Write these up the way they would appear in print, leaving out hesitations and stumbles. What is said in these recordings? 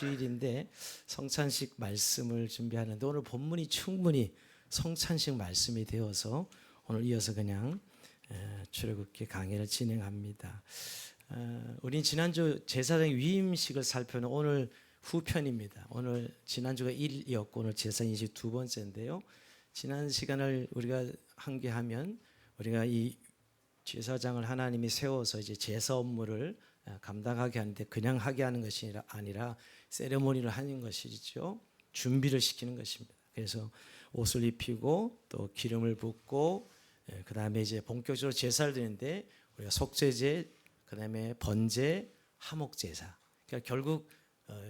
주일인데 성찬식 말씀을 준비하는데 오늘 본문이 충분히 성찬식 말씀이 되어서 오늘 이어서 그냥 출애굽기 강해를 진행합니다. 우린 지난주 제사장 위임식을 살펴는 오늘 후편입니다. 오늘 지난주가 1이었고 오늘 제사인식 두 번째인데요. 지난 시간을 우리가 함께하면 우리가 이 제사장을 하나님이 세워서 이제 제사 업무를 감당하게 하는데 그냥 하게 하는 것이 아니라 세레모니를 하는 것이죠. 준비를 시키는 것입니다. 그래서 옷을 입히고 또 기름을 붓고 그다음에 이제 본격적으로 제사를 드리는데 우리가 속죄제, 그다음에 번제, 화목제사. 그러니까 결국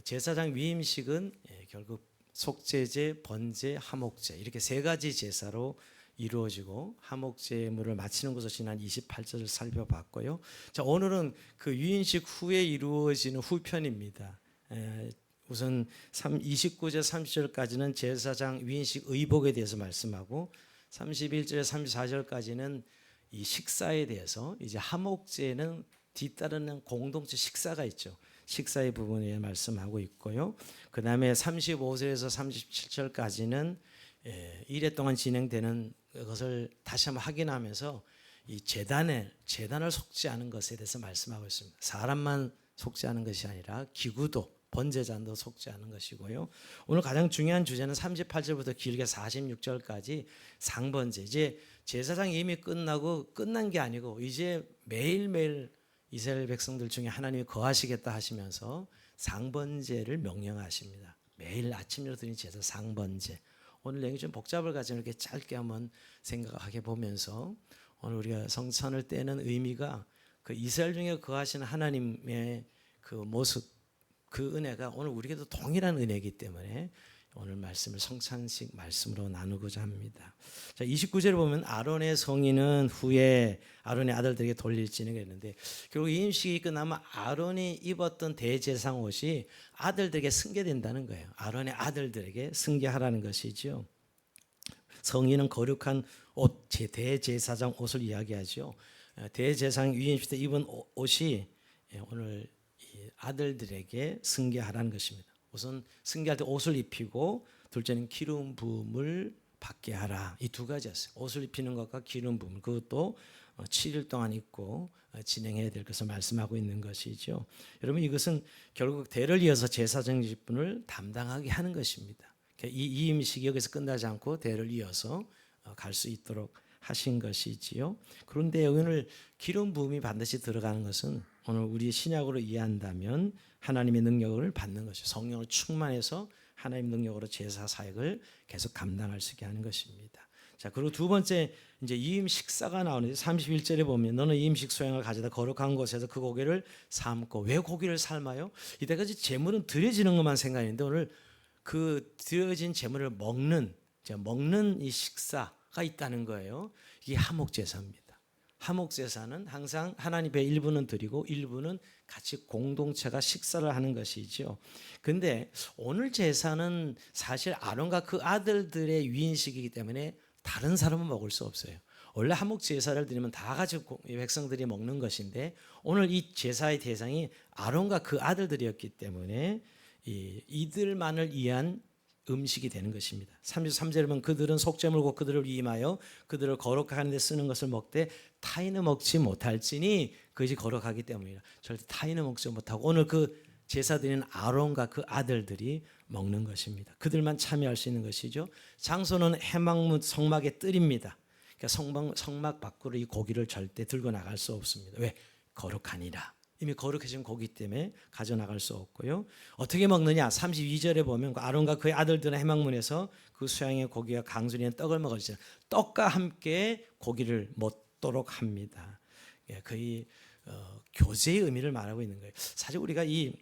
제사장 위임식은 결국 속죄제, 번제, 화목제 이렇게 세 가지 제사로 이루어지고 화목제물을 마치는 것을 지난 28절을 살펴봤고요. 자, 오늘은 그 위임식 후에 이루어지는 후편입니다. 우선 29절 30절까지는 제사장 위임식 의복에 대해서 말씀하고 31절 34절까지는 이 식사에 대해서 이제 화목제는 뒤따르는 공동체 식사가 있죠. 식사의 부분에 말씀하고 있고요. 그 다음에 35절에서 37절까지는 1회 동안 진행되는 것을 다시 한번 확인하면서 이 재단을 속죄하는 것에 대해서 말씀하고 있습니다. 사람만 속죄하는 것이 아니라 기구도 번제잔도 속죄하는 것이고요. 오늘 가장 중요한 주제는 38절부터 길게 46절까지 상번제. 이제 제사장 이미 끝나고 끝난 게 아니고 이제 매일매일 이스라엘 백성들 중에 하나님이 거하시겠다 하시면서 상번제를 명령하십니다. 매일 아침으로 드리는 제사 상번제. 오늘 내용이 좀 복잡을 가지고 이렇게 짧게 한번 생각하게 보면서 오늘 우리가 성찬을 떼는 의미가 그 이스라엘 중에 거하시는 하나님의 그 모습, 그 은혜가 오늘 우리에게도 동일한 은혜이기 때문에 오늘 말씀을 성찬식 말씀으로 나누고자 합니다. 자, 29절에 보면 아론의 성인은 후에 아론의 아들들에게 돌릴지는 그랬는데 결국 이임식이 끝나면 아론이 입었던 대제사장 옷이 아들들에게 승계된다는 거예요. 아론의 아들들에게 승계하라는 것이죠. 성인은 거룩한 옷, 대제사장 옷을 이야기하죠. 대제사장 위임식 때 입은 옷이 오늘 아들들에게 승계하라는 것입니다. 우선 승계할 때 옷을 입히고 둘째는 기름 부음을 받게 하라. 이 두 가지였어요. 옷을 입히는 것과 기름 부음, 그것도 7일 동안 입고 진행해야 될 것을 말씀하고 있는 것이죠. 여러분, 이것은 결국 대를 이어서 제사장 직분을 담당하게 하는 것입니다. 이 이임식이 여기서 끝나지 않고 대를 이어서 갈 수 있도록 하신 것이지요. 그런데 오늘 기름 부음이 반드시 들어가는 것은 오늘 우리 신약으로 이해한다면 하나님의 능력을 받는 것이죠. 성령을 충만해서 하나님 능력으로 제사 사역을 계속 감당할 수 있게 하는 것입니다. 자, 그리고 두 번째 이제 이임 식사가 나오는데 31절에 보면 너는 이임식 소양을 가져다 거룩한 곳에서 그 고기를 삶고. 왜 고기를 삶아요? 이때까지 제물은 드려지는 것만 생각했는데 오늘 그 드려진 제물을 먹는 이 식사가 있다는 거예요. 이게 화목제사입니다. 화목제사는 항상 하나님의 일부는 드리고 일부는 같이 공동체가 식사를 하는 것이죠. 그런데 오늘 제사는 사실 아론과 그 아들들의 위인식이기 때문에 다른 사람은 먹을 수 없어요. 원래 화목제사를 드리면 다 같이 백성들이 먹는 것인데 오늘 이 제사의 대상이 아론과 그 아들들이었기 때문에 이들만을 위한 음식이 되는 것입니다. 33절에 보면 그들은 속죄물고 그들을 위임하여 그들을 거룩하는 데 쓰는 것을 먹되 타인은 먹지 못할지니 그것이 거룩하기 때문이라. 절대 타인은 먹지 못하고 오늘 그 제사 드리는 아론과 그 아들들이 먹는 것입니다. 그들만 참여할 수 있는 것이죠. 장소는 해막문 성막의 뜰입니다. 그러니까 성막 밖으로 이 고기를 절대 들고 나갈 수 없습니다. 왜? 거룩하니라. 이미 거룩해진 고기 때문에 가져나갈 수 없고요. 어떻게 먹느냐? 32절에 보면 아론과 그의 아들들은 해막문에서 그 수양의 고기와 강수리는 떡을 먹었죠. 떡과 함께 고기를 먹도록 합니다. 거의 교제의 의미를 말하고 있는 거예요. 사실 우리가 이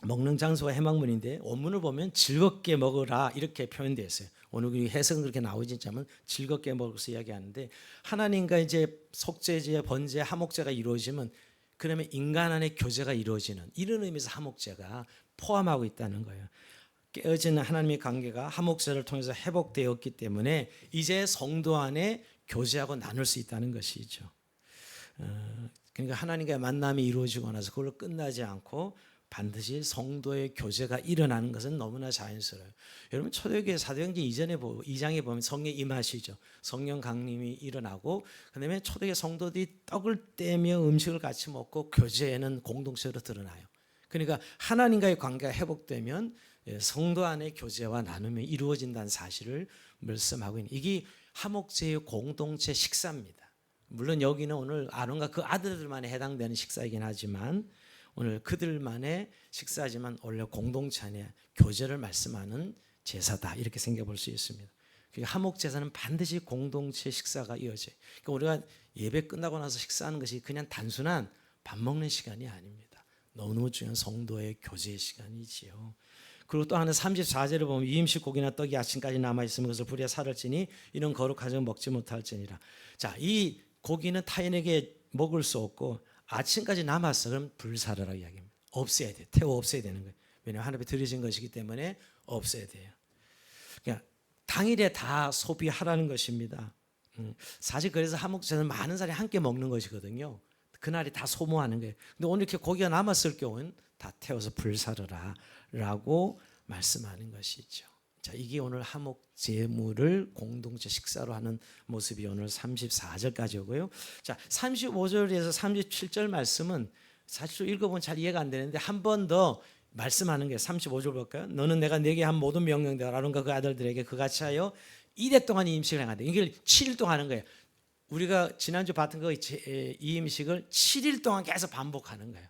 먹는 장소가 해막문인데 원문을 보면 즐겁게 먹으라 이렇게 표현되어 있어요. 오늘 해석은 그렇게 나오지 않지만 즐겁게 먹어서 이야기하는데 하나님과 이제 속죄제, 번제, 화목제가 이루어지면 그러면 인간 안에 교제가 이루어지는 이런 의미에서 화목제가 포함하고 있다는 거예요. 깨어진 하나님의 관계가 화목제를 통해서 회복되었기 때문에 이제 성도 안에 교제하고 나눌 수 있다는 것이죠. 그러니까 하나님과의 만남이 이루어지고 나서 그걸로 끝나지 않고 반드시 성도의 교제가 일어나는 것은 너무나 자연스러워요. 여러분 초대교회 사도행전 2장에 보면 성령 임하시죠. 성령 강림이 일어나고 그다음에 초대교회 성도들이 떡을 떼며 음식을 같이 먹고 교제에는 공동체로 드러나요. 그러니까 하나님과의 관계가 회복되면 성도 안의 교제와 나눔이 이루어진다는 사실을 말씀하고 있는, 이게 화목제의 공동체 식사입니다. 물론 여기는 오늘 아론과 그 아들들만에 해당되는 식사이긴 하지만 오늘 그들만의 식사지만 원래 공동체 안에 교제를 말씀하는 제사다, 이렇게 생각해 볼 수 있습니다. 그러니까 화목제사는 반드시 공동체 식사가 이어져요. 그러니까 우리가 예배 끝나고 나서 식사하는 것이 그냥 단순한 밥 먹는 시간이 아닙니다. 너무너무 중요한 성도의 교제의 시간이지요. 그리고 또 하나 34절을 보면 이 음식 고기나 떡이 아침까지 남아있으면 그것을 불에 살을 찌니 이는 거룩하지 먹지 못할지니라. 자, 이 고기는 타인에게 먹을 수 없고 아침까지 남았어. 그럼 불사르라고 이야기합니다. 없애야 돼. 태워 없애야 되는 거예요. 왜냐하면 하나님께 드려진 것이기 때문에 없애야 돼요. 그러니까 당일에 다 소비하라는 것입니다. 사실 그래서 화목제는 많은 사람이 함께 먹는 것이거든요. 그날이 다 소모하는 거예요. 근데 오늘 이렇게 고기가 남았을 경우는 다 태워서 불사르라 라고 말씀하는 것이죠. 자, 이게 오늘 화목제물을 공동체 식사로 하는 모습이 오늘 34절까지 오고요. 자, 35절에서 37절 말씀은 사실 읽어보면 잘 이해가 안 되는데 한 번 더 말씀하는 게 35절 볼까요? 너는 내가 내게 한 모든 명령대로 아론과 그 아들들에게 그같이 하여 이래 동안 이 음식을 행한다. 이걸 7일 동안 하는 거예요. 우리가 지난주 봤던 이 음식을 7일 동안 계속 반복하는 거예요.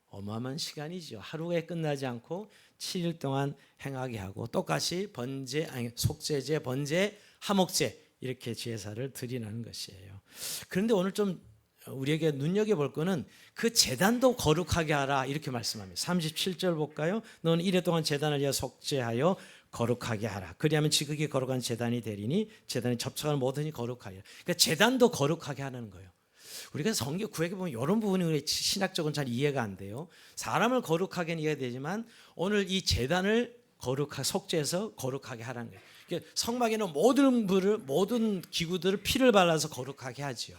어마어마한 시간이죠. 하루에 끝나지 않고 7일 동안 행하게 하고 똑같이 속죄제, 번제, 화목제 이렇게 제사를 드리는 것이에요. 그런데 오늘 좀 우리에게 눈여겨볼 거는 그 제단도 거룩하게 하라 이렇게 말씀합니다. 37절 볼까요? 너는 이래 동안 제단을 위하여 속죄하여 거룩하게 하라. 그리하면 지극히 거룩한 제단이 되리니 제단에 접촉하는 모든이 거룩하리라. 그러니까 제단도 거룩하게 하는 거예요. 우리가 성경 구약에 보면 이런 부분이 우리 신학적으로 잘 이해가 안 돼요. 사람을 거룩하게는 이해가 되지만 오늘 이 제단을 속죄해서 거룩하게 하라는 거예요. 그러니까 성막에는 모든 기구들을 피를 발라서 거룩하게 하지요.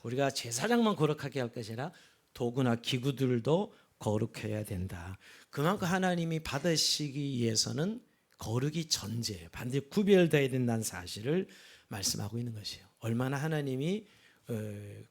우리가 제사장만 거룩하게 할 것이 아니라 도구나 기구들도 거룩해야 된다. 그만큼 하나님이 받으시기 위해서는 거룩이 전제예요. 반드시 구별되어야 된다는 사실을 말씀하고 있는 것이에요. 얼마나 하나님이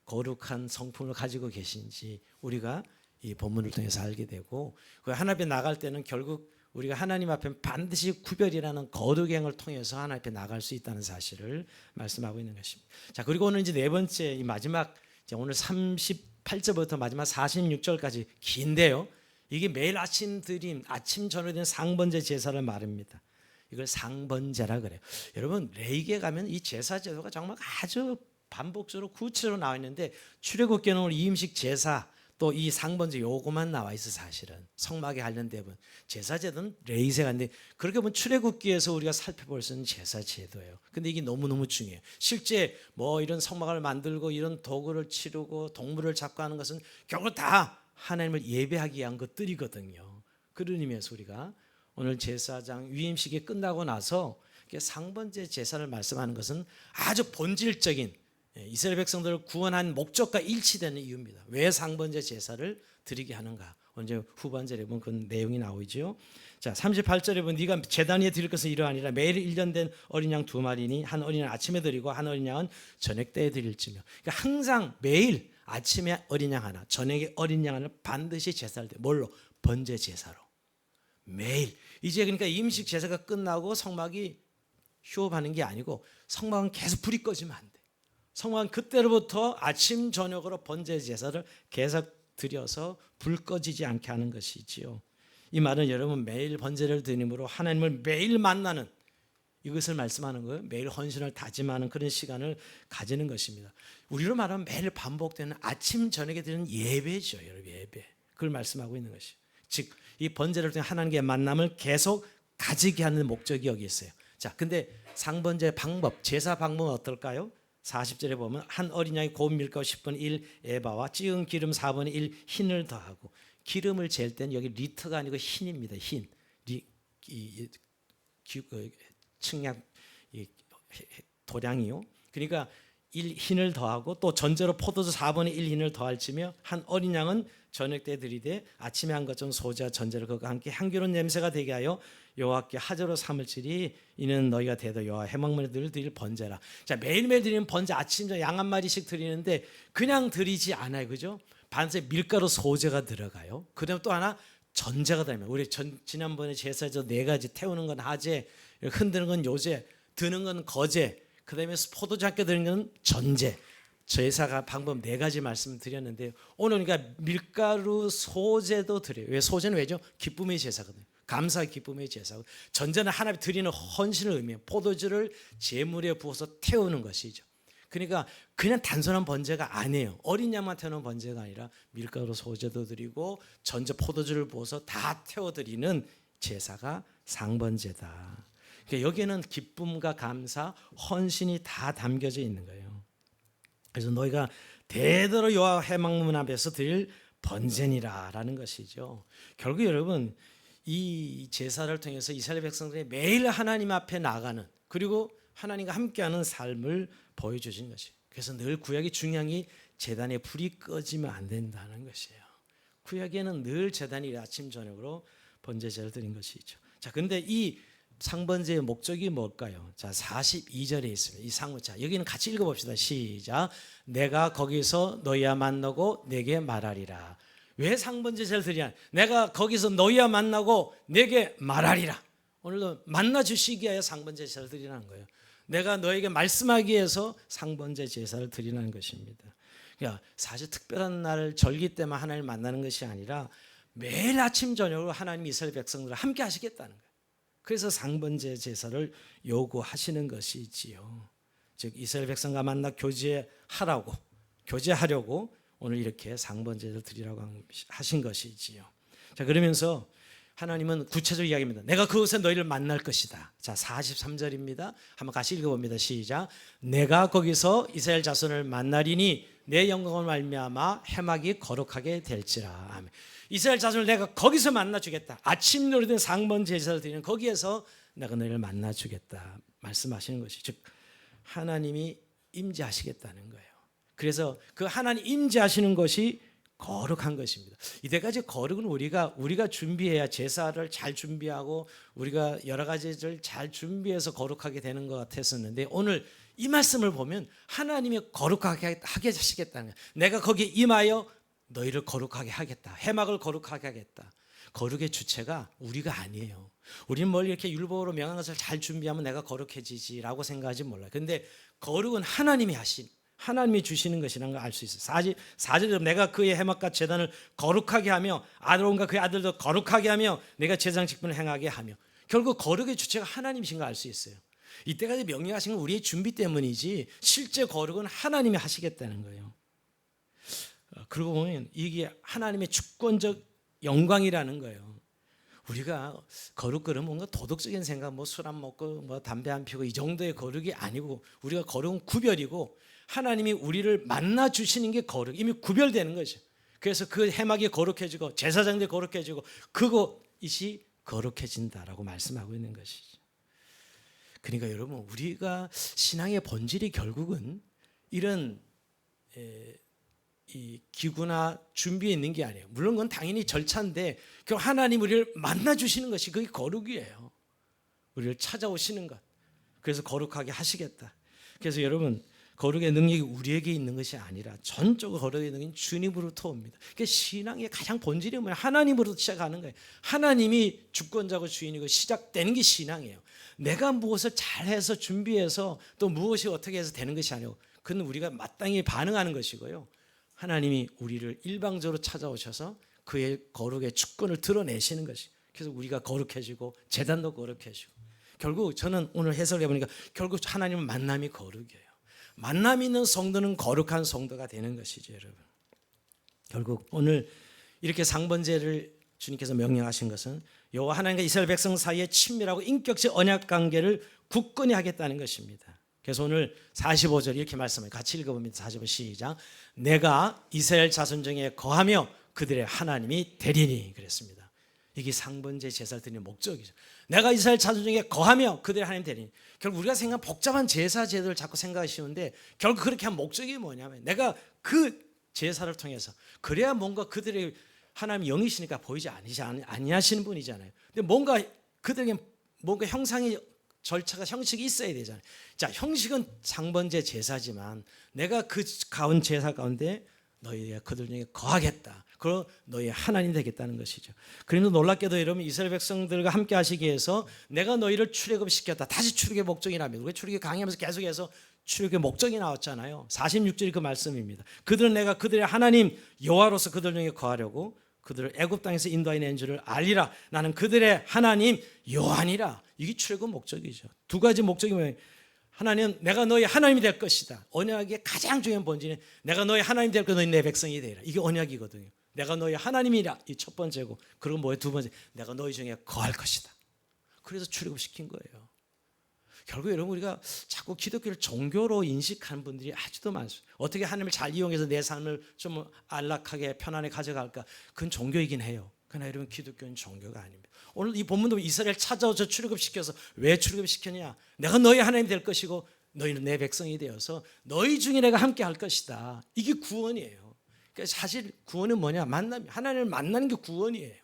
거룩한 성품을 가지고 계신지 우리가 이 본문을 통해서 알게 되고, 하나님 앞에 나갈 때는 결국 우리가 하나님 앞에 반드시 구별이라는 거룩의 행을 통해서 하나님 앞에 나갈 수 있다는 사실을 말씀하고 있는 것입니다. 자, 그리고 오늘 이제 네 번째 이 마지막 오늘 38절부터 마지막 46절까지 긴데요. 이게 매일 아침 드림, 아침 저녁 된 상번제 제사를 말합니다. 이걸 상번제라 그래요. 여러분 레위기에 가면 이 제사 제도가 정말 아주 반복적으로 구체적으로 나와 있는데 출애굽기는 오늘 이 음식 제사 또 이 상번제 요거만 나와 있어. 사실은 성막에 관련된 제사 제도는 레위기인데 그렇게 보면 출애굽기에서 우리가 살펴볼 수 있는 제사 제도예요. 근데 이게 너무너무 중요해요. 실제 이런 성막을 만들고 이런 도구를 치르고 동물을 잡고 하는 것은 결국 다 하나님을 예배하기 위한 것들이거든요. 그런 의미에서 우리가 오늘 제사장 위임식이 끝나고 나서 상번제 제사를 말씀하는 것은 아주 본질적인 이스라엘 백성들을 구원한 목적과 일치되는 이유입니다. 왜 상번제 제사를 드리게 하는가? 언제 후반절에 보면 그 내용이 나오죠. 자, 38절에 보면 네가 제단 위에 드릴 것은 이러하니라. 매일 1년 된 어린 양 2마리니 한 어린 양 아침에 드리고 한 어린 양은 저녁 때에 드릴지며. 그러니까 항상 매일 아침에 어린 양 하나, 저녁에 어린 양 하나 반드시 제사를 드려. 뭘로? 번제 제사로. 매일. 이제 그러니까 임식 제사가 끝나고 성막이 휴업하는 게 아니고 성막은 계속 불이 꺼지면 안 돼. 성막은 그때로부터 아침 저녁으로 번제 제사를 계속 드려서 불 꺼지지 않게 하는 것이지요. 이 말은 여러분 매일 번제를 드림으로 하나님을 매일 만나는 이것을 말씀하는 거예요. 매일 헌신을 다짐하는 그런 시간을 가지는 것입니다. 우리로 말하면 매일 반복되는 아침 저녁에 드리는 예배죠. 여러분 예배. 그걸 말씀하고 있는 것이죠. 즉 이 번제를 통해 하나님과의 만남을 계속 가지게 하는 목적이 여기 있어요. 자, 근데 상번제 방법, 제사 방법은 어떨까요? 40절에 보면 한 어린 양이 고운 밀가루 10분의 1 에바와 찌은 기름 4분의 1 흰을 더하고, 기름을 잴 때는 여기 리터가 아니고 흰입니다. 흰. 측량 도량이요. 그러니까 1 흰을 더하고 또 전제로 포도주 4분의 1 흰을 더할지며 한 어린 양은 저녁 때 드리되 아침에 한 것처럼 소재와 전제를 그것과 함께 향기로운 냄새가 되게 하여 여호와께 화제로 삼을지니 이는 너희가 대도 여호와 해망문에 늘 드릴 번제라. 자, 매일매일 드리는 번제, 아침 저녁 양 한 마리씩 드리는데 그냥 드리지 않아요, 그죠? 반세 밀가루 소재가 들어가요. 그다음 또 하나 전제가 되면 우리 지난번에 제사에서 4가지 태우는 건 하제, 흔드는 건 요제, 드는 건 거제, 그다음에 포도주 함께 드는 건 전제. 제사가 방법 4가지 말씀드렸는데 오늘 그러니까 밀가루 소제도 드려요. 왜 소제는 왜죠? 기쁨의 제사거든요. 감사의 기쁨의 제사고, 전제는 하나님 드리는 헌신을 의미해요. 포도주를 제물에 부어서 태우는 것이죠. 그러니까 그냥 단순한 번제가 아니에요. 어린 양만 태우는 번제가 아니라 밀가루 소제도 드리고 전제 포도주를 부어서 다 태워드리는 제사가 상번제다. 그러니까 여기에는 기쁨과 감사, 헌신이 다 담겨져 있는 거예요. 그래서 너희가 대대로 여호와 해망문 앞에서 드릴 번제니라라는 것이죠. 결국 여러분, 이 제사를 통해서 이스라엘 백성들이 매일 하나님 앞에 나가는, 그리고 하나님과 함께하는 삶을 보여주신 것이에요. 그래서 늘 구약의 중요한 게 제단에 불이 꺼지면 안 된다는 것이에요. 구약에는 늘 제단이 아침 저녁으로 번제제를 드린 것이죠. 자, 근데 이 상번제의 목적이 뭘까요? 자, 42절에 있습니다. 이 상번제. 여기는 같이 읽어봅시다. 시작. 내가 거기서 너희와 만나고 내게 말하리라. 왜 상번제를 드리냐? 내가 거기서 너희와 만나고 내게 말하리라. 오늘도 만나 주시기 위하여 상번제 제사를 드리라는 거예요. 내가 너에게 말씀하기 위해서 상번제 제사를 드리라는 것입니다. 그러니까 사실 특별한 날 절기 때만 하나님을 만나는 것이 아니라 매일 아침 저녁으로 하나님 이스라엘 백성들과 함께 하시겠다는 거예요. 그래서 상번제 제사를 요구하시는 것이지요. 즉 이스라엘 백성과 만나 교제하려고 오늘 이렇게 상번제를 드리라고 하신 것이지요. 자, 그러면서 하나님은 구체적으로 이야기합니다. 내가 그곳에 너희를 만날 것이다. 자, 43절입니다. 한번 같이 읽어봅니다. 시작. 내가 거기서 이스라엘 자손을 만나리니 내 영광을 말미암아 해막이 거룩하게 될지라. 아멘. 이스라엘 자손을 내가 거기서 만나주겠다. 아침 노래된 상번 제사를 드리는 거기에서 내가 너희를 만나주겠다 말씀하시는 것이, 즉 하나님이 임재하시겠다는 거예요. 그래서 그 하나님 임재하시는 것이 거룩한 것입니다. 이때까지 거룩은 우리가 준비해야, 제사를 잘 준비하고 우리가 여러 가지를 잘 준비해서 거룩하게 되는 것 같았었는데, 오늘 이 말씀을 보면 하나님이 거룩하게 하게 하시겠다는 거예요. 내가 거기에 임하여 너희를 거룩하게 하겠다. 해막을 거룩하게 하겠다. 거룩의 주체가 우리가 아니에요. 우리는 뭘 이렇게 율법으로 명한 것을 잘 준비하면 내가 거룩해지지라고 생각하지 몰라요. 그런데 거룩은 하나님이 주시는 것이라는 걸 알 수 있어요. 4절에 내가 그의 해막과 제단을 거룩하게 하며 아론과 그의 아들도 거룩하게 하며 내가 제사장 직분을 행하게 하며, 결국 거룩의 주체가 하나님이신 걸 알 수 있어요. 이때까지 명령하신 건 우리의 준비 때문이지 실제 거룩은 하나님이 하시겠다는 거예요. 그러고 보면 이게 하나님의 주권적 영광이라는 거예요. 우리가 거룩 그러면 뭔가 도덕적인 생각, 뭐 술 안 먹고 뭐 담배 안 피우고 이 정도의 거룩이 아니고, 우리가 거룩은 구별이고 하나님이 우리를 만나 주시는 게 거룩, 이미 구별되는 거죠. 그래서 그 해막이 거룩해지고 제사장들이 거룩해지고 그것이 거룩해진다라고 말씀하고 있는 것이죠. 그러니까 여러분, 우리가 신앙의 본질이 결국은 이런 이 기구나 준비에 있는 게 아니에요. 물론 그건 당연히 절차인데, 그 하나님 우리를 만나 주시는 것이 그게 거룩이에요. 우리를 찾아오시는 것. 그래서 거룩하게 하시겠다. 그래서 여러분, 거룩의 능력이 우리에게 있는 것이 아니라 전적으로 거룩의 능력은 주님으로부터 옵니다. 그러니까 신앙의 가장 본질이 뭐냐? 하나님으로부터 시작하는 거예요. 하나님이 주권자고 주인이고 시작되는 게 신앙이에요. 내가 무엇을 잘해서 준비해서 또 무엇이 어떻게 해서 되는 것이 아니고, 그건 우리가 마땅히 반응하는 것이고요. 하나님이 우리를 일방적으로 찾아오셔서 그의 거룩의 주권을 드러내시는 것이, 그래서 우리가 거룩해지고 제단도 거룩해지고, 결국 저는 오늘 해석을 해보니까 결국 하나님은 만남이 거룩이에요. 만남이 있는 성도는 거룩한 성도가 되는 것이죠, 여러분. 결국 오늘 이렇게 상번제를 주님께서 명령하신 것은 여호와 하나님과 이스라엘 백성 사이에 친밀하고 인격적 언약 관계를 굳건히 하겠다는 것입니다. 그래서 오늘 45절 이렇게 말씀을 같이 읽어봅니다. 45절 시작. 내가 이스라엘 자손 중에 거하며 그들의 하나님이 되리니 그랬습니다. 이게 상번제 제사를 드리는 목적이죠. 내가 이스라엘 자손 중에 거하며 그들의 하나님 되리니. 결국 우리가 생각한 복잡한 제사 제도를 자꾸 생각하시는데 결국 그렇게 한 목적이 뭐냐면 내가 그 제사를 통해서 그래야 뭔가 그들의 하나님 영이시니까 보이지 아니하시는 분이잖아요. 근데 뭔가 그들에게 뭔가 형상이 절차가 형식이 있어야 되잖아요. 자, 형식은 상번제 제사지만 내가 그 가운 제사 가운데 너희가 그들 중에 거하겠다. 그리고 너희 하나님 되겠다는 것이죠. 그래도 놀랍게도 여러분 이스라엘 백성들과 함께 하시기 위해서 내가 너희를 출애굽시켰다. 다시 출애굽의 목적이라면 우리 출애굽 강의하면서 계속해서 출애굽의 목적이 나왔잖아요. 46절이 그 말씀입니다. 그들은 내가 그들의 하나님 여호와로서 그들 중에 거하려고 그들을 애굽 땅에서 인도하는 줄을 알리라. 나는 그들의 하나님 여호와니라. 이게 출애굽 목적이죠. 두 가지 목적이 뭐예요? 하나님, 내가 너희 하나님이 될 것이다. 언약의 가장 중요한 본질은 내가 너희 하나님 될 것, 너희 내 백성이 되리라. 이게 언약이거든요. 내가 너희 하나님이라. 이 첫 번째고, 그리고 뭐예요? 두 번째, 내가 너희 중에 거할 것이다. 그래서 출애굽시킨 거예요. 결국 여러분 우리가 자꾸 기독교를 종교로 인식하는 분들이 아주도 많습니다. 어떻게 하나님을 잘 이용해서 내 삶을 좀 안락하게 편안하게 가져갈까? 그건 종교이긴 해요. 그러나 여러분 기독교는 종교가 아닙니다. 오늘 이 본문도 이스라엘 찾아오서 출애굽시켜서 왜 출애굽시켰냐? 내가 너희 하나님 될 것이고 너희는 내 백성이 되어서 너희 중에 내가 함께 할 것이다. 이게 구원이에요. 그러니까 사실 구원은 뭐냐? 만남, 하나님을 만나는 게 구원이에요.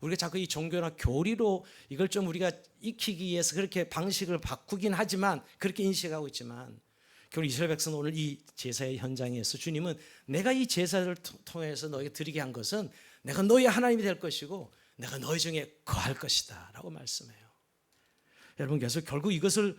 우리가 자꾸 이 종교나 교리로 이걸 좀 우리가 익히기 위해서 그렇게 방식을 바꾸긴 하지만 그렇게 인식하고 있지만 결국 이스라엘 백성은 오늘 이 제사의 현장에서 주님은 내가 이 제사를 통해서 너에게 드리게 한 것은 내가 너희 하나님이 될 것이고 내가 너희 중에 거할 것이다 라고 말씀해요. 여러분 그래서 결국 이것을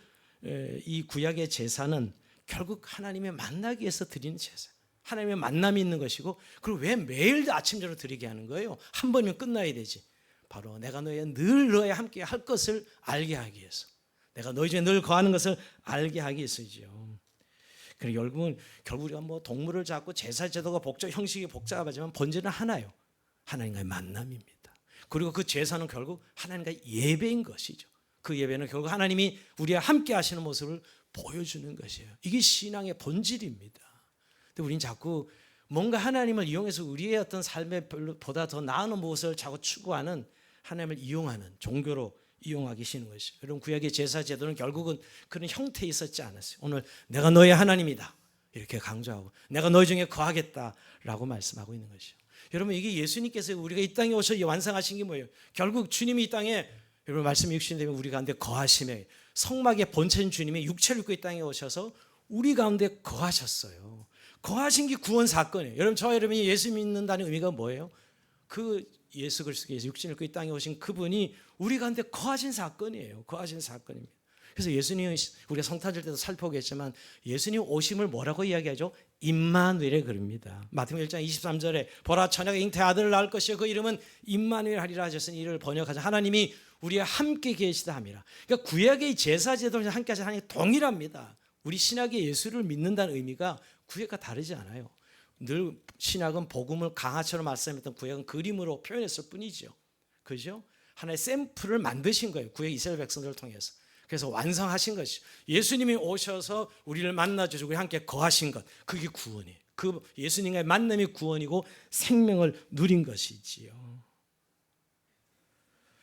이 구약의 제사는 결국 하나님의 만나기 위해서 드리는 제사, 하나님의 만남이 있는 것이고 그리고 왜 매일 아침 저녁 드리게 하는 거예요? 한 번이면 끝나야 되지. 바로 내가 늘 너희 함께 할 것을 알게 하기 위해서, 내가 너희 중에 늘 거하는 것을 알게 하기 위해서죠. 그리고 결국 우리가 뭐 동물을 잡고 제사 제도가 형식이 복잡하지만 본질은 하나요. 하나님과의 만남입니다. 그리고 그 제사는 결국 하나님과의 예배인 것이죠. 그 예배는 결국 하나님이 우리와 함께 하시는 모습을 보여주는 것이에요. 이게 신앙의 본질입니다. 근데 우리는 자꾸 뭔가 하나님을 이용해서 우리의 어떤 삶에 보다 더 나은 무엇을 자꾸 추구하는 하나님을 이용하는 종교로 이용하기 쉬는 것이죠. 여러분 구약의 제사 제도는 결국은 그런 형태에 있었지 않았어요. 오늘 내가 너의 하나님이다 이렇게 강조하고 내가 너희 중에 거하겠다라고 말씀하고 있는 것이죠. 여러분 이게 예수님께서 우리가 이 땅에 오셔 완성하신 게 뭐예요? 결국 주님이 이 땅에 여러분 말씀이 육신이 되면 우리 가운데 거하심에 성막의 본체인 주님이 육체를 입고 이 땅에 오셔서 우리 가운데 거하셨어요. 거하신 게 구원 사건이에요. 여러분 저와 여러분이 예수 믿는다는 의미가 뭐예요? 그 예수 그리스도께서 육신을 입고 이 땅에 오신 그분이 우리 가운데 거하신 사건이에요. 거하신 사건입니다. 그래서 예수님 우리가 성탄절 때도 살펴보겠지만 예수님 오심을 뭐라고 이야기하죠? 임마누엘에 그럽니다. 마태복음 1장 23절에 보라 처녀가 잉태 아들을 낳을 것이요 그 이름은 임마누엘 하리라 하셨으니 이를 번역하자 하나님이 우리와 함께 계시다 함이라. 그러니까 구약의 제사 제도를 함께 하신 하나님이 동일합니다. 우리 신약의 예수를 믿는다는 의미가 구약과 다르지 않아요. 늘 신약은 복음을 강화처럼 말씀했던 구약은 그림으로 표현했을 뿐이죠. 그죠? 하나의 샘플을 만드신 거예요. 구약 이스라엘 백성들을 통해서. 그래서 완성하신 것이죠. 예수님이 오셔서 우리를 만나주시고 우리 함께 거하신 것, 그게 구원이에요. 그 예수님과의 만남이 구원이고 생명을 누린 것이지요.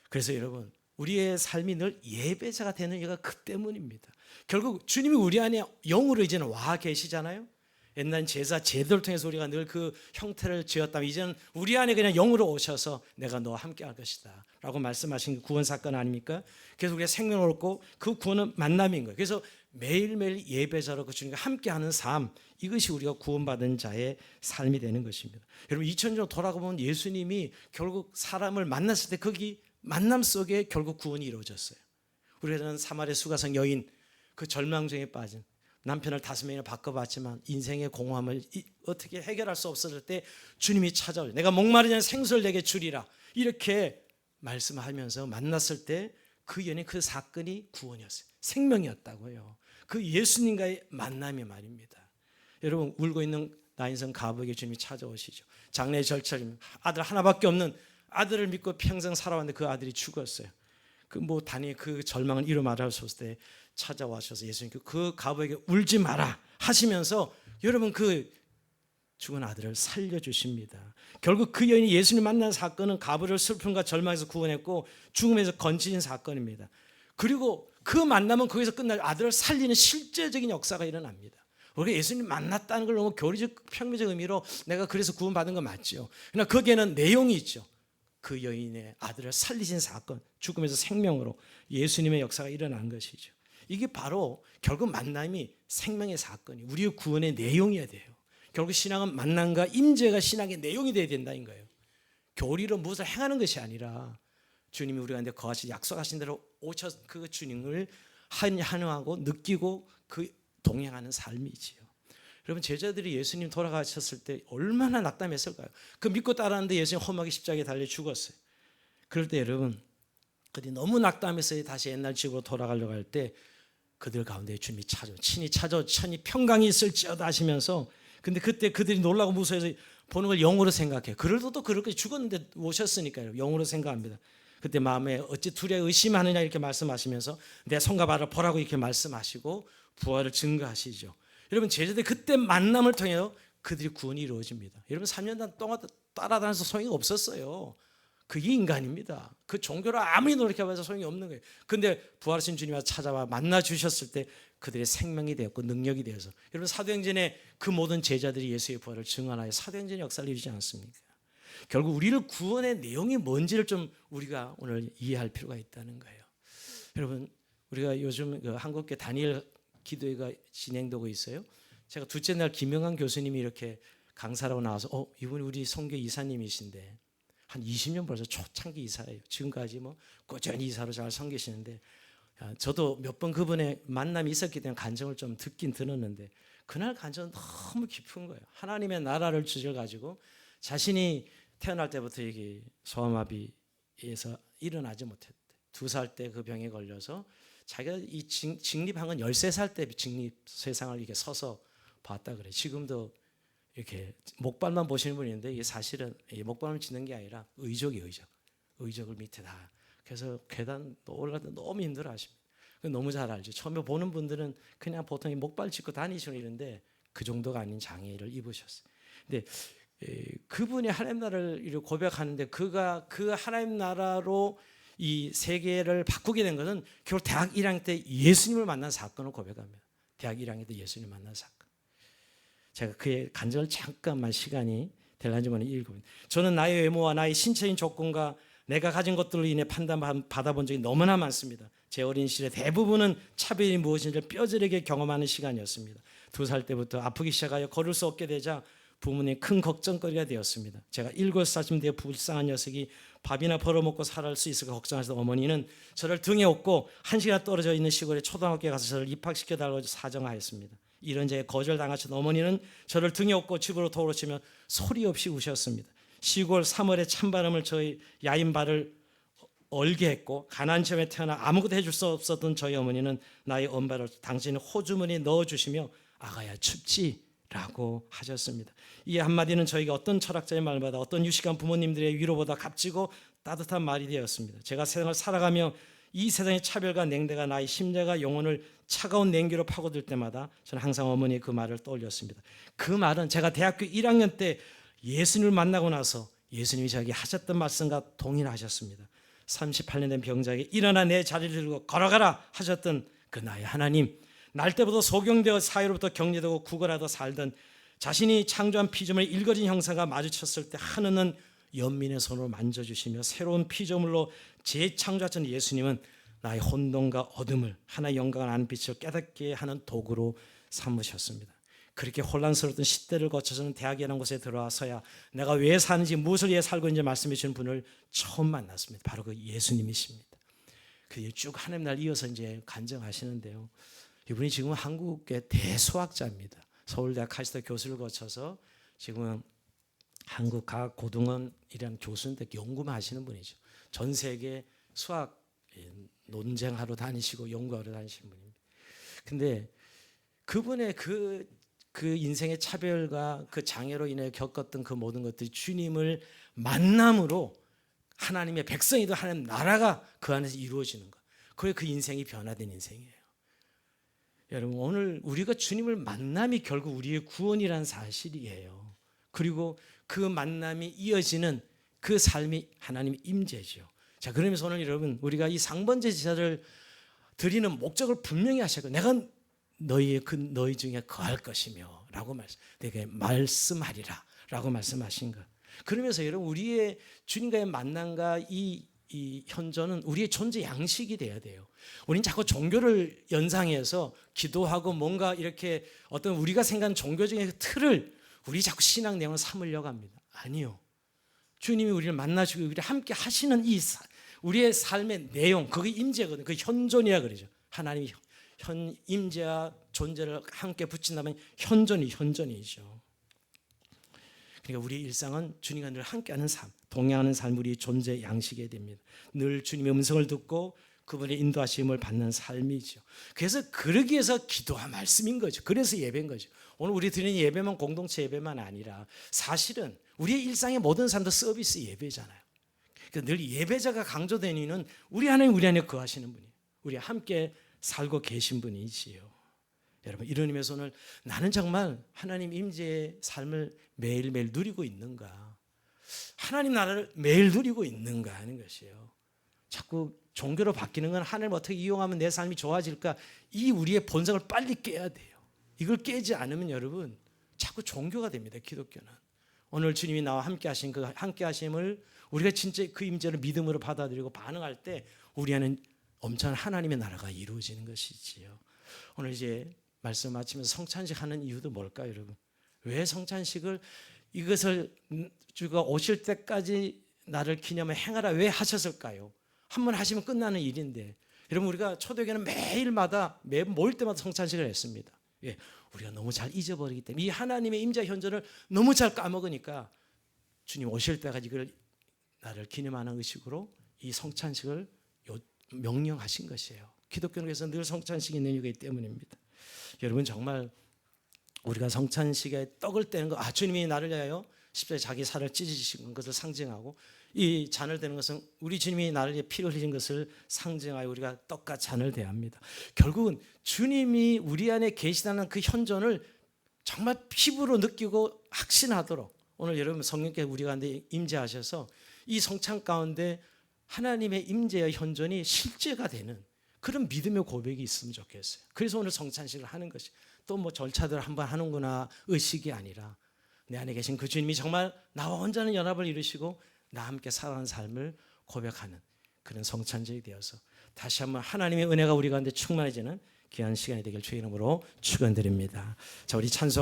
그래서 여러분 우리의 삶이 늘 예배자가 되는 이유가 그 때문입니다. 결국 주님이 우리 안에 영으로 이제는 와 계시잖아요. 옛날 제사 제도를 통해서 우리가 늘 그 형태를 지었다면 이제는 우리 안에 그냥 영으로 오셔서 내가 너와 함께 할 것이다 라고 말씀하신 구원 사건 아닙니까? 그래서 우리가 생명을 얻고 그 구원은 만남인 거예요. 그래서 매일매일 예배자로 그 주님과 함께하는 삶, 이것이 우리가 구원받은 자의 삶이 되는 것입니다. 여러분 2000년 돌아가보면 예수님이 결국 사람을 만났을 때 거기 만남 속에 결국 구원이 이루어졌어요. 우리는 사마리아 수가성 여인 그 절망중에 빠진 남편을 5명이나 바꿔봤지만 인생의 공허함을 어떻게 해결할 수 없었을 때 주님이 찾아오죠. 내가 목마르지 않은 생수를 내게 주리라 이렇게 말씀하면서 만났을 때 그 연인 그 사건이 구원이었어요. 생명이었다고요. 그 예수님과의 만남이 말입니다. 여러분 울고 있는 나인성 가부에게 주님이 찾아오시죠. 장례 절차입니다. 아들 하나밖에 없는 아들을 믿고 평생 살아왔는데 그 아들이 죽었어요. 단위 그 절망을 이루 말할 수 없을 때 찾아와셔서 예수님께 그 가부에게 울지 마라 하시면서 여러분 그 죽은 아들을 살려주십니다. 결국 그 여인이 예수님 만난 사건은 가부를 슬픔과 절망에서 구원했고 죽음에서 건지는 사건입니다. 그리고 그 만남은 거기서 끝나고 아들을 살리는 실제적인 역사가 일어납니다. 우리가 예수님 만났다는 걸 너무 교리적 평면적 의미로 내가 그래서 구원받은 건 맞죠. 그러나 거기에는 내용이 있죠. 그 여인의 아들을 살리신 사건, 죽음에서 생명으로 예수님의 역사가 일어난 것이죠. 이게 바로 결국 만남이 생명의 사건이 우리의 구원의 내용이어야 돼요. 결국 신앙은 만남과 임재가 신앙의 내용이 되어야 된다는 거예요. 교리로 무엇을 행하는 것이 아니라 주님이 우리 가운데 거하시 약속하신 대로 오셔 그 주님을 환영하고 느끼고 그 동행하는 삶이지요. 여러분 제자들이 예수님 돌아가셨을 때 얼마나 낙담했을까요? 그 믿고 따랐는데 예수님 험하게 십자가에 달려 죽었어요. 그럴 때 여러분 그들이 너무 낙담해서 다시 옛날 집으로 돌아가려고 할 때 그들 가운데 주님이 친히 찾아 천이 평강이 있을지어다 하시면서 근데 그때 그들이 놀라고 무서워서 보는 걸 영으로 생각해요. 그들도 그렇게 죽었는데 오셨으니까요. 영으로 생각합니다. 그때 마음에 어찌 두려워 의심하느냐 이렇게 말씀하시면서 내 손과 발을 보라고 이렇게 말씀하시고 부활을 증거하시죠. 여러분 제자들 그때 만남을 통해서 그들이 구원이 이루어집니다. 여러분 3년 동안 따라다녀서 소용이 없었어요. 그게 인간입니다. 그 종교를 아무리 노력해봐서 소용이 없는 거예요. 그런데 부활하신 주님이 찾아와 만나 주셨을 때 그들의 생명이 되었고 능력이 되어서 여러분 사도행전에 그 모든 제자들이 예수의 부활을 증언하여 사도행전의 역사를 이루지 않습니까? 결국 우리를 구원의 내용이 뭔지를 좀 우리가 오늘 이해할 필요가 있다는 거예요. 여러분 우리가 요즘 그 한국계 다니엘 기도회가 진행되고 있어요. 제가 둘째 날 김영환 교수님이 이렇게 강사라고 나와서 이분이 우리 선교 이사님이신데 한 20년 벌써 초창기 이사예요. 지금까지 뭐 꾸준히 이사로 잘 섬기시는데 저도 몇 번 그분의 만남이 있었기 때문에 간증을 좀 듣긴 들었는데 그날 간증은 너무 깊은 거예요. 하나님의 나라를 주제를 가지고 자신이 태어날 때부터 이게 소아마비에서 일어나지 못했대. 2살 때 그 병에 걸려서 자기가 이 직립한 건 13살 때 직립 세상을 이렇게 서서 봤다 그래. 지금도 이렇게 목발만 보시는 분이 있는데 이게 사실은 목발을 짓는 게 아니라 의적이에요. 의적을 밑에 다. 그래서 계단 올라가도 너무 힘들어 하십니다. 너무 잘 알죠. 처음에 보는 분들은 그냥 보통 목발 짚고 다니시는 이런데 그 정도가 아닌 장애를 입으셨어요. 근데 그분이 하나님 나라를 고백하는데 그가 그 하나님 나라로 이 세계를 바꾸게 된 것은 결국 대학 1학년 때 예수님을 만난 사건을 고백합니다. 대학 1학년 때 예수님을 만난 사건. 제가 그의 간증을 잠깐만 시간이 될런지 모르는 읽어봅니다. 저는 나의 외모와 나의 신체인 조건과 내가 가진 것들로 인해 판단받아본 적이 너무나 많습니다. 제 어린 시절에 대부분은 차별이 무엇인지를 뼈저리게 경험하는 시간이었습니다. 2살 때부터 아프기 시작하여 걸을 수 없게 되자 부모님 큰 걱정거리가 되었습니다. 제가 7살쯤 되어 불쌍한 녀석이 밥이나 벌어먹고 살아갈 수 있을까 걱정하시던 어머니는 저를 등에 업고 1시간 떨어져 있는 시골에 초등학교에 가서 저를 입학시켜달라고 사정하였습니다. 이런 제에 거절당하신 어머니는 저를 등에 업고 집으로 돌아오시며 소리 없이 우셨습니다. 시골 3월의 찬바람을 저희 야인 발을 얼게 했고 가난한 집에 태어나 아무것도 해줄 수 없었던 저희 어머니는 나의 엄발을 당신의 호주머니에 넣어주시며 아가야 춥지? 라고 하셨습니다. 이 한마디는 저희가 어떤 철학자의 말보다 어떤 유식한 부모님들의 위로보다 값지고 따뜻한 말이 되었습니다. 제가 세상을 살아가며 이 세상의 차별과 냉대가 나의 심장과 영혼을 차가운 냉기로 파고들 때마다 저는 항상 어머니의 그 말을 떠올렸습니다. 그 말은 제가 대학교 1학년 때 예수님을 만나고 나서 예수님이 저에게 하셨던 말씀과 동일하셨습니다. 38년 된 병자에게 일어나 내 자리를 들고 걸어가라 하셨던 그 나의 하나님, 날 때부터 소경되어 사회로부터 격리되고 구걸하다 살던 자신이 창조한 피조물의 일거진 형상과 마주쳤을 때 하느는 연민의 손으로 만져주시며 새로운 피조물로 재창조하신 예수님은 나의 혼돈과 어둠을 하나의 영광을 아는 빛을 깨닫게 하는 도구로 삼으셨습니다. 그렇게 혼란스러웠던 시대를 거쳐서는 대학이라는 곳에 들어와서야 내가 왜 사는지 무엇을 위해 살고 있는지 말씀해 주시는 분을 처음 만났습니다. 바로 그 예수님이십니다. 그 쭉 하나님 날 이어서 이제 간증하시는데요. 이분이 지금 한국의 대수학자입니다. 서울대학 카이스트 교수를 거쳐서 지금은 한국 과학 고등원이라는 교수인데 연구만 하시는 분이죠. 전 세계 수학 논쟁하러 다니시고 연구하러 다니시는 분입니다. 근데 그분의 그 인생의 차별과 그 장애로 인해 겪었던 그 모든 것들이 주님을 만남으로 하나님의 백성이도 하나님 나라가 그 안에서 이루어지는 것. 그게 그 인생이 변화된 인생이에요. 여러분 오늘 우리가 주님을 만남이 결국 우리의 구원이라는 사실이에요. 그리고 그 만남이 이어지는 그 삶이 하나님의 임재죠. 자, 그러면서 오늘 여러분 우리가 이 상번제 제사를 드리는 목적을 분명히 하시고 내가 너희 중에 거할 것이며라고 내게 말씀하리라 라고 말씀하신 것. 그러면서 여러분 우리의 주님과의 만남과 이 현존은 우리의 존재 양식이 돼야 돼요. 우리는 자꾸 종교를 연상해서 기도하고 뭔가 이렇게 어떤 우리가 생각하는 종교적인 틀을 우리 자꾸 신앙 내용을 삼으려고 합니다. 아니요. 주님이 우리를 만나시고 우리를 함께 하시는 우리의 삶의 내용, 그게 임재거든요. 그 현존이야 그러죠. 하나님이 임재와 존재를 함께 붙인다면 현존이죠. 그러니까 우리의 일상은 주님과 늘 함께하는 삶, 동행하는 삶, 우리 존재 양식이 됩니다. 늘 주님의 음성을 듣고 그분의 인도하심을 받는 삶이죠. 그래서 그러기 위해서 기도와 말씀인 거죠. 그래서 예배인 거죠. 오늘 우리 드리는 예배만 공동체 예배만 아니라 사실은 우리의 일상의 모든 삶도 서비스 예배잖아요. 그러니까 늘 예배자가 강조되는 이유는 우리 안에 거하시는 분이에요. 우리 함께 살고 계신 분이지요. 여러분 이런 의미에서 오늘 나는 정말 하나님 임재의 삶을 매일매일 누리고 있는가, 하나님 나라를 매일 누리고 있는가 하는 것이에요. 자꾸 종교로 바뀌는 건 하나님 어떻게 이용하면 내 삶이 좋아질까, 이 우리의 본성을 빨리 깨야 돼요. 이걸 깨지 않으면 여러분 자꾸 종교가 됩니다. 기독교는. 오늘 주님이 나와 함께 하신 그 함께 하심을 우리가 진짜 그 임재를 믿음으로 받아들이고 반응할 때 우리 안에는 엄청난 하나님의 나라가 이루어지는 것이지요. 오늘 이제 말씀 마치면서 성찬식 하는 이유도 뭘까요, 여러분? 왜 성찬식을 이것을 주가 오실 때까지 나를 기념해 행하라 왜 하셨을까요? 한번 하시면 끝나는 일인데, 여러분 우리가 초대교회는 매일마다 모일 때마다 성찬식을 했습니다. 예, 우리가 너무 잘 잊어버리기 때문에 이 하나님의 임재 현존을 너무 잘 까먹으니까 주님 오실 때까지 이걸 나를 기념하는 의식으로 이 성찬식을 명령하신 것이에요. 기독교에서 늘 성찬식이 있는 이유이기 때문입니다. 여러분 정말 우리가 성찬식에 떡을 떼는 거, 주님이 나를 위하여 십자가에 자기 살을 찢으신 것을 상징하고, 이 잔을 대는 것은 우리 주님이 나를 위해 피를 흘린 것을 상징하여 우리가 떡과 잔을 대합니다. 결국은 주님이 우리 안에 계시다는 그 현존을 정말 피부로 느끼고 확신하도록 오늘 여러분 성령께 우리 가운데 임재하셔서 이 성찬 가운데 하나님의 임재의 현존이 실제가 되는 그런 믿음의 고백이 있으면 좋겠어요. 그래서 오늘 성찬식을 하는 것이 또 뭐 절차들 한번 하는구나 의식이 아니라 내 안에 계신 그 주님이 정말 나와 온전한 연합을 이루시고 나와 함께 살아가는 삶을 고백하는 그런 성찬식이 되어서 다시 한번 하나님의 은혜가 우리 가운데 충만해지는 귀한 시간이 되길 주의 이름으로 축원드립니다. 자, 우리 찬송